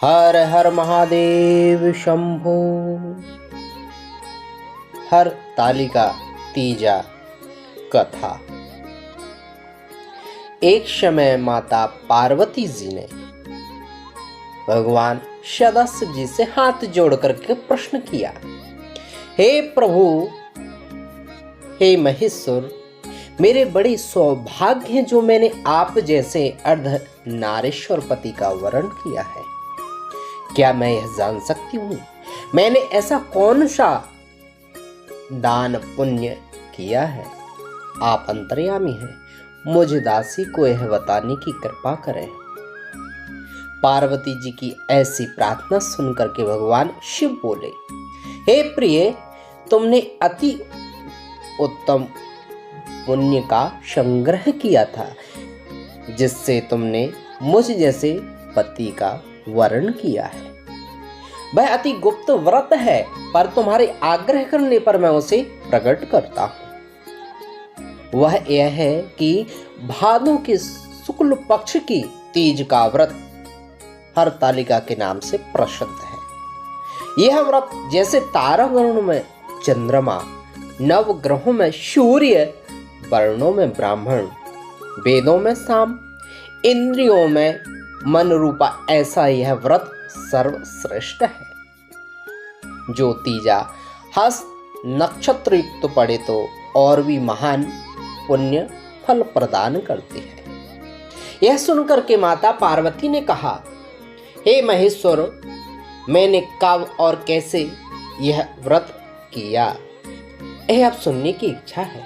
हर हर महादेव शंभो। हर तालिका तीजा कथा। एक समय माता पार्वती जी ने भगवान सदाशिव जी से हाथ जोड़ करके प्रश्न किया, हे प्रभु, हे महेश्वर, मेरे बड़े सौभाग्य हैं जो मैंने आप जैसे अर्ध नारेश्वर पति का वरण किया है। क्या मैं यह जान सकती हूँ मैंने ऐसा कौन सा दान पुण्य किया है? आप अंतर्यामी हैं, मुझे दासी को यह बताने की कृपा करें। पार्वती जी की ऐसी प्रार्थना सुनकर के भगवान शिव बोले, हे प्रिय, तुमने अति उत्तम पुण्य का संग्रह किया था, जिससे तुमने मुझ जैसे पति का वरण किया है। वह अति गुप्त व्रत है, पर तुम्हारे आग्रह करने पर मैं उसे प्रकट करता हूं। वह यह है कि भादों के शुक्ल पक्ष की तीज का व्रत हरतालिका के नाम से प्रसिद्ध है। यह व्रत जैसे तारागणों में चंद्रमा, नवग्रहों में सूर्य, वर्णों में ब्राह्मण, वेदों में साम, इंद्रियों में मन रूपा, ऐसा यह व्रत सर्वश्रेष्ठ है। जो तीजा हस्त नक्षत्र युक्त पड़े तो और भी महान पुण्य फल प्रदान करते हैं। यह सुनकर के माता पार्वती ने कहा, हे महेश्वर, मैंने कब और कैसे यह व्रत किया, यह अब सुनने की इच्छा है।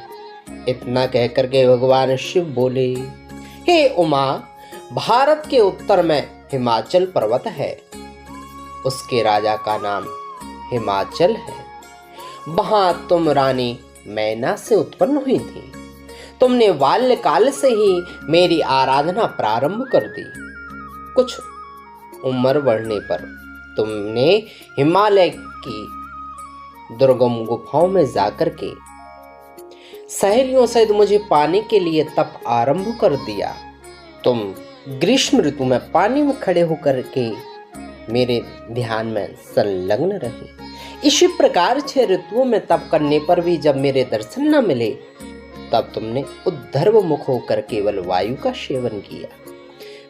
इतना कहकर के भगवान शिव बोले, हे उमा, भारत के उत्तर में हिमाचल पर्वत है, उसके राजा का नाम हिमाचल है। वहां तुम रानी मैना से उत्पन्न हुई थी। तुमने बाल्यकाल से ही मेरी आराधना प्रारंभ कर दी। कुछ उम्र बढ़ने पर तुमने हिमालय की दुर्गम गुफाओं में जाकर के सहेलियों सहित मुझे पाने के लिए तप आरंभ कर दिया। तुम ग्रीष्म ऋतु में पानी में खड़े होकर के मेरे ध्यान में संलग्न रहे। इसी प्रकार 6 ऋतुओं में तप करने पर भी जब मेरे दर्शन न मिले, तब तुमने उद्धर्व मुख होकर केवल वायु का सेवन किया।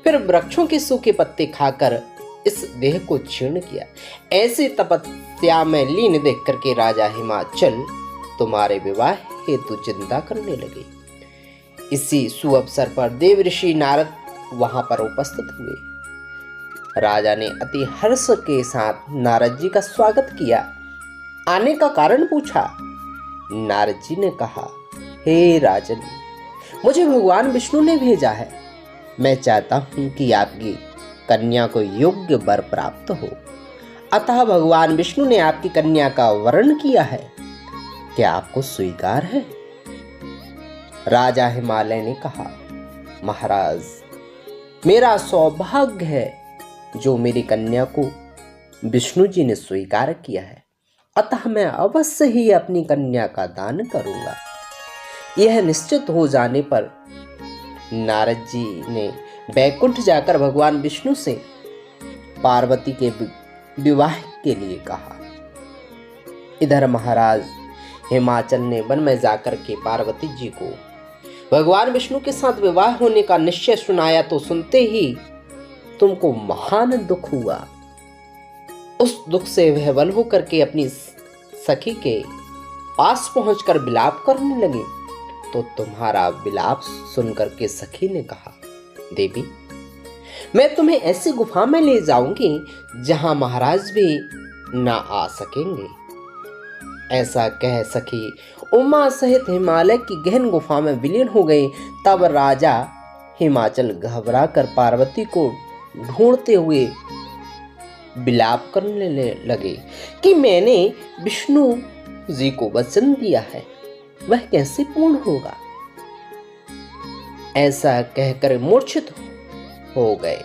फिर वृक्षों के सूखे पत्ते खाकर इस देह को क्षीण किया। ऐसी तपस्या में लीन देख करके राजा हिमाचल तुम्हारे विवाह हेतु चिंता करने लगे। इसी सुअवसर पर देव ऋषि नारद वहां पर उपस्थित हुए। राजा ने अति हर्ष के साथ नारद जी का स्वागत किया। आने का कारण पूछा। नारद जी ने कहा, हे राजन, मुझे भगवान विष्णु ने भेजा है। मैं चाहता हूं कि आपकी कन्या को योग्य वर प्राप्त हो, अतः भगवान विष्णु ने आपकी कन्या का वरण किया है। क्या आपको स्वीकार है? राजा हिमालय ने कहा, महाराज, मेरा सौभाग्य है जो मेरी कन्या को विष्णु जी ने स्वीकार किया है, अतः मैं अवश्य ही अपनी कन्या का दान करूंगा। यह निश्चित हो जाने पर नारद जी ने बैकुंठ जाकर भगवान विष्णु से पार्वती के विवाह के लिए कहा। इधर महाराज हिमाचल ने वन में जाकर के पार्वती जी को भगवान विष्णु के साथ विवाह होने का निश्चय सुनाया तो सुनते ही तुमको महान दुख हुआ। उस दुख से विह्वल होकर के अपनी सखी के पास पहुंचकर विलाप करने लगे। तो तुम्हारा विलाप सुनकर के सखी ने कहा, देवी, मैं तुम्हें ऐसी गुफा में ले जाऊंगी जहां महाराज भी ना आ सकेंगे। ऐसा कह सखी उमा सहित हिमालय की गहन गुफा में विलीन हो गई। तब राजा हिमाचल घबरा कर पार्वती को ढूंढते हुए विलाप करने लगे कि मैंने विष्णु जी को वचन दिया है, वह कैसे पूर्ण होगा। ऐसा कहकर मूर्छित हो गए।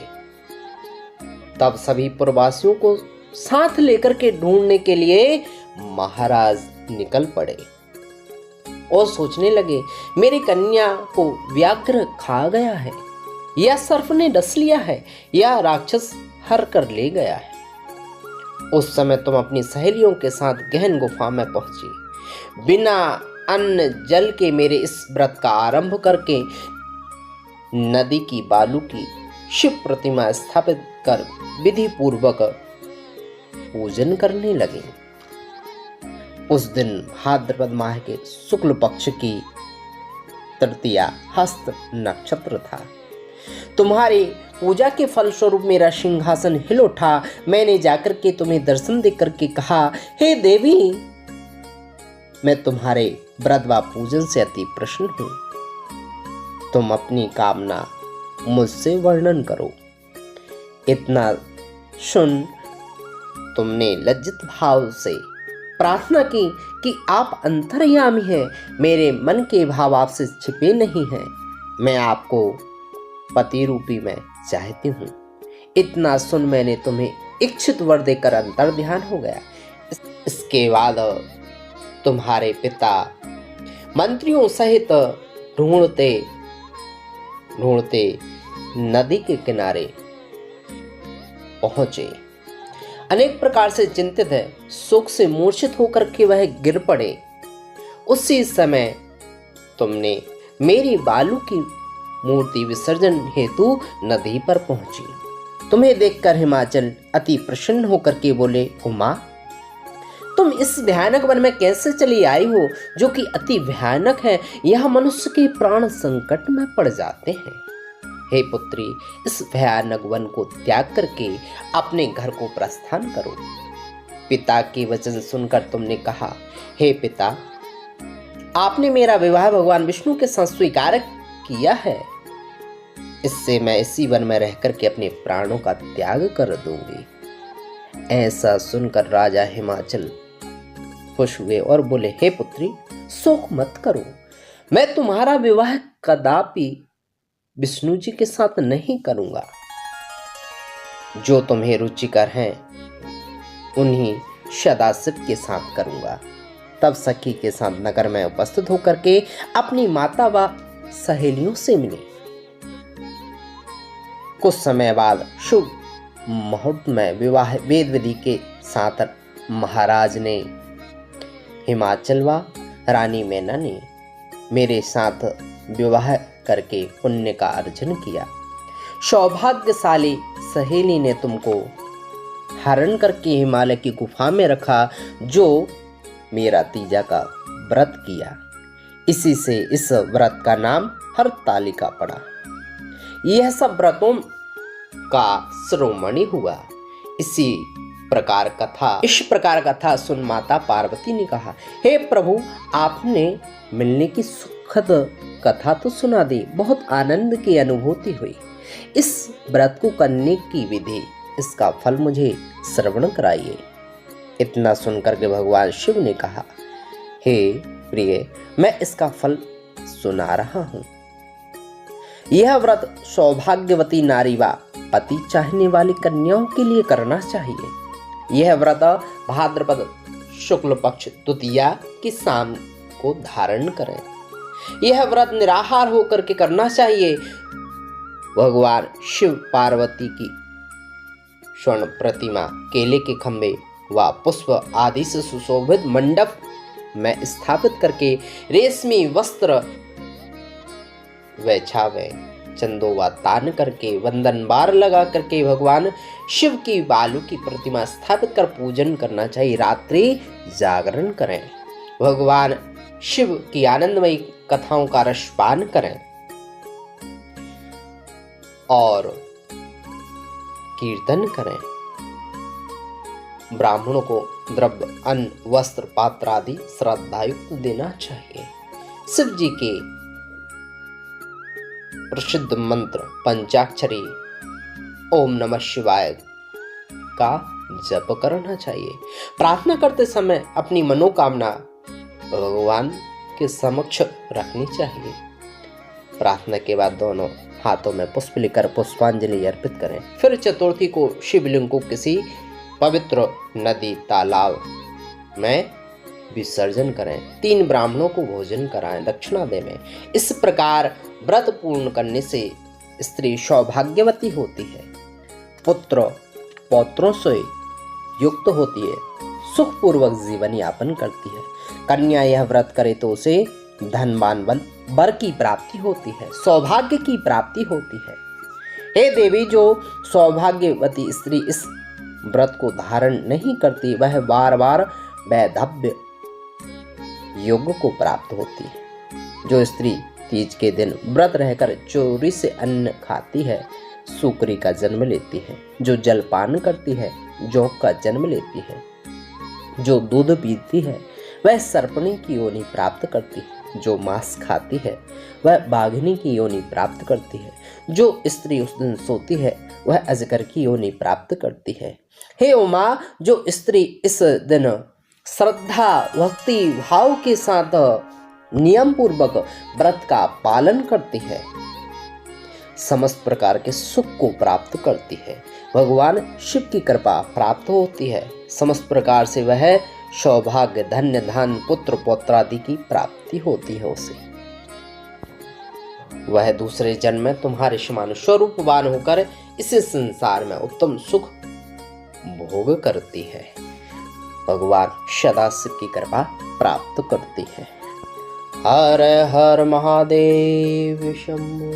तब सभी पुरवासियों को साथ लेकर के ढूंढने के लिए महाराज निकल पड़े और सोचने लगे, मेरी कन्या को व्याघ्र खा गया है, या सर्प ने डस लिया है, या राक्षस हर कर ले गया है। उस समय तुम अपनी सहेलियों के साथ गहन गुफा में पहुंची। बिना अन्न जल के मेरे इस व्रत का आरंभ करके नदी की बालू की शिव प्रतिमा स्थापित कर विधि पूर्वक पूजन करने लगे। उस दिन भाद्रपद माह के शुक्ल पक्ष की तृतीया हस्त नक्षत्र था। तुम्हारी पूजा के फलस्वरूप मेरा सिंहासन हिल उठा। मैंने जाकर के तुम्हें दर्शन देकर के कहा, हे देवी, मैं तुम्हारे व्रत व पूजन से अति प्रसन्न हूं। तुम अपनी कामना मुझसे वर्णन करो। इतना सुन तुमने लज्जित भाव से प्रार्थना की कि आप अंतर्यामी हैं, मेरे मन के भाव आपसे छिपे नहीं हैं। मैं आपको पति रूपी में चाहती हूँ। इतना सुन मैंने तुम्हें इच्छित वर देकर अंतर्ध्यान हो गया। इसके बाद तुम्हारे पिता मंत्रियों सहित ढूंढते ढूंढते नदी के किनारे पहुंचे। अनेक प्रकार से चिंतित है, शोक से मूर्छित होकर के वह गिर पड़े। उसी समय तुमने मेरी बालू की मूर्ति विसर्जन हेतु नदी पर पहुंची। तुम्हें देखकर हिमाचल अति प्रसन्न होकर के बोले, उमा, तुम इस भयानक वन में कैसे चली आई हो, जो कि अति भयानक है। यह मनुष्य के प्राण संकट में पड़ जाते हैं। हे पुत्री, इस भयानक वन को त्याग करके अपने घर को प्रस्थान करो। पिता के वचन सुनकर तुमने कहा, हे पिता, आपने मेरा विवाह भगवान विष्णु के साथ स्वीकार किया है। इससे मैं इसी वन में रह करके अपने प्राणों का त्याग कर दूंगी। ऐसा सुनकर राजा हिमाचल खुश हुए और बोले, हे पुत्री, शोक मत करो। मैं तुम्हारा विवाह कदापि विष्णु जी के साथ नहीं करूंगा। जो तुम्हें रुचिकर हैं उन्हीं सदाशिव के साथ करूंगा। तब सखी के साथ नगर में उपस्थित होकर के अपनी माता व सहेलियों से मिले। कुछ समय बाद शुभ मुहूर्त में विवाह वेद विधि के साथ महाराज ने हिमाचल व रानी मैना ने मेरे साथ विवाह करके पुण्य का अर्जन किया। सौभाग्यशाली सहेली ने तुमको हरण करके हिमालय की गुफा में रखा, जो मेरा तीजा का व्रत किया। इसी से इस व्रत का नाम हरतालिका पड़ा। यह सब व्रतों का शिरोमणि हुआ। इस प्रकार कथा सुन माता पार्वती ने कहा, हे प्रभु, आपने मिलने की सुखद कथा तो सुना दी, बहुत आनंद की अनुभूति हुई। इस व्रत को करने की विधि, इसका फल मुझे श्रवण कराइए। इतना सुनकर के भगवान शिव ने कहा, हे प्रिय, मैं इसका फल सुना रहा हूं। यह व्रत सौभाग्यवती नारी व पति चाहने वाली कन्याओं के लिए करना चाहिए। यह व्रत भाद्रपद शुक्ल पक्ष द्वितीया की शाम को धारण करें। यह व्रत निराहार होकर के करना चाहिए। भगवान शिव पार्वती की स्वर्ण प्रतिमा केले के खंभे व पुष्प आदि से सुशोभित मंडप में स्थापित करके रेशमी वस्त्र वैछावे चंदो व तान करके वंदन बार लगा करके भगवान शिव की बालू की प्रतिमा स्थापित कर पूजन करना चाहिए। रात्रि जागरण करें। भगवान शिव की आनंदमयी कथाओं का रसपान करें और कीर्तन करें। ब्राह्मणों को द्रव्य, अन्न, वस्त्र, पात्र आदि श्रद्धायुक्त देना चाहिए। शिव जी के प्रसिद्ध मंत्र पंचाक्षरी ओम नमः शिवाय का जप करना चाहिए। प्रार्थना करते समय अपनी मनोकामना भगवान के समक्ष रखनी चाहिए। प्रार्थना के बाद दोनों हाथों में पुष्प लेकर पुष्पांजलि अर्पित करें। फिर चतुर्थी को शिवलिंग को किसी पवित्र नदी, तालाब में विसर्जन करें। 3 ब्राह्मणों को भोजन कराएं, दक्षिणा देवें। इस प्रकार व्रत पूर्ण करने से स्त्री सौभाग्यवती होती है, पुत्र पौत्रों से युक्त होती है, सुखपूर्वक जीवन यापन करती है। कन्या यह व्रत करे तो उसे धनवान वर की प्राप्ति होती है, सौभाग्य की प्राप्ति होती है। हे देवी, जो सौभाग्यवती स्त्री इस व्रत को धारण नहीं करती वह बार बार वैधव्य योग को प्राप्त होती है। जो स्त्री तीज के दिन व्रत रहकर चोरी से अन्न खाती है सूकरी का जन्म लेती है। जो जलपान करती है जोंक का जन्म लेती है। जो दूध पीती है वह सर्पणी की योनि प्राप्त करती है। जो मांस खाती है वह बाघिनी की योनि प्राप्त करती है। जो स्त्री उस दिन सोती है वह अजगर की योनि प्राप्त करती है। हे उमा, जो स्त्री इस दिन श्रद्धा भक्ति भाव के साथ नियम पूर्वक व्रत का पालन करती है समस्त प्रकार के सुख को प्राप्त करती है। भगवान शिव की कृपा प्राप्त होती है। समस्त प्रकार से वह सौभाग्य, धन्य, धन, पुत्र पौत्रादि की प्राप्ति होती है उसे। वह दूसरे जन्म में तुम्हारे समान स्वरूपवान होकर इस संसार में उत्तम सुख भोग करती है। भगवान सदा शिव की कृपा प्राप्त करती है। हर हर महादेव शंभो।